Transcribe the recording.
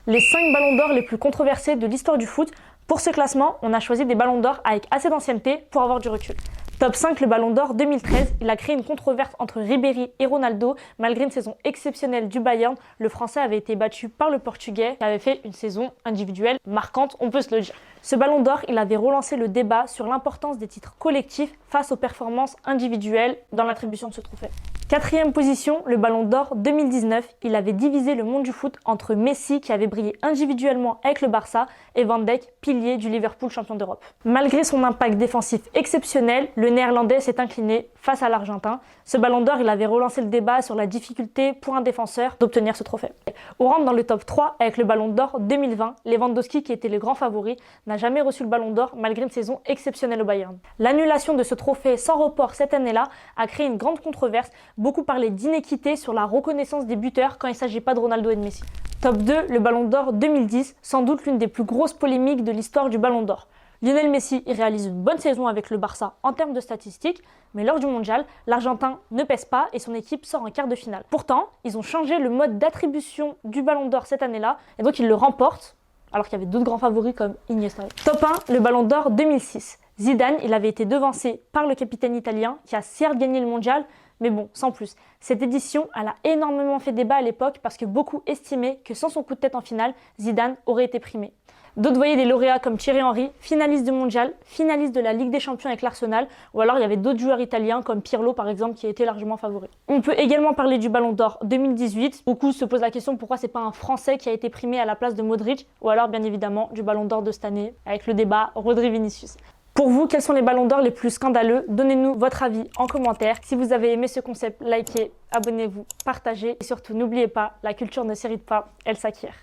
Les 5 ballons d'or les plus controversés de l'histoire du foot. Pour ce classement, on a choisi des ballons d'or avec assez d'ancienneté pour avoir du recul. Top 5, le ballon d'or 2013, il a créé une controverse entre Ribéry et Ronaldo. Malgré une saison exceptionnelle du Bayern, le Français avait été battu par le Portugais qui avait fait une saison individuelle marquante, on peut se le dire. Ce ballon d'or, il avait relancé le débat sur l'importance des titres collectifs face aux performances individuelles dans l'attribution de ce trophée. 4e position, le ballon d'or 2019, il avait divisé le monde du foot entre Messi qui avait brillé individuellement avec le Barça et Van Dijk, pilier du Liverpool champion d'Europe. Malgré son impact défensif exceptionnel, le Néerlandais s'est incliné face à l'Argentin. Ce ballon d'or, il avait relancé le débat sur la difficulté pour un défenseur d'obtenir ce trophée. On rentre dans le top 3 avec le ballon d'or 2020. Lewandowski, qui était le grand favori, n'a jamais reçu le ballon d'or malgré une saison exceptionnelle au Bayern. L'annulation de ce trophée sans report cette année-là a créé une grande controverse. Beaucoup parlaient d'inéquité sur la reconnaissance des buteurs quand il ne s'agit pas de Ronaldo et de Messi. Top 2, le ballon d'or 2010, sans doute l'une des plus grosses polémiques de l'histoire du ballon d'or. Lionel Messi il réalise une bonne saison avec le Barça en termes de statistiques, mais lors du mondial, l'Argentin ne pèse pas et son équipe sort en quart de finale. Pourtant, ils ont changé le mode d'attribution du ballon d'or cette année-là, et donc ils le remportent, alors qu'il y avait d'autres grands favoris comme Iniesta. Top 1, le ballon d'or 2006. Zidane, il avait été devancé par le capitaine italien qui a certes gagné le mondial, mais bon, sans plus. Cette édition, elle a énormément fait débat à l'époque parce que beaucoup estimaient que sans son coup de tête en finale, Zidane aurait été primé. D'autres voyaient des lauréats comme Thierry Henry, finaliste du mondial, finaliste de la Ligue des Champions avec l'Arsenal, ou alors il y avait d'autres joueurs italiens comme Pirlo par exemple qui étaient largement favoris. On peut également parler du ballon d'or 2018. Beaucoup se posent la question pourquoi c'est pas un Français qui a été primé à la place de Modric, ou alors bien évidemment du ballon d'or de cette année avec le débat Rodri-Vinicius. Pour vous, quels sont les ballons d'or les plus scandaleux? Donnez-nous votre avis en commentaire. Si vous avez aimé ce concept, likez, abonnez-vous, partagez et surtout n'oubliez pas, la culture ne s'hérite pas, elle s'acquiert.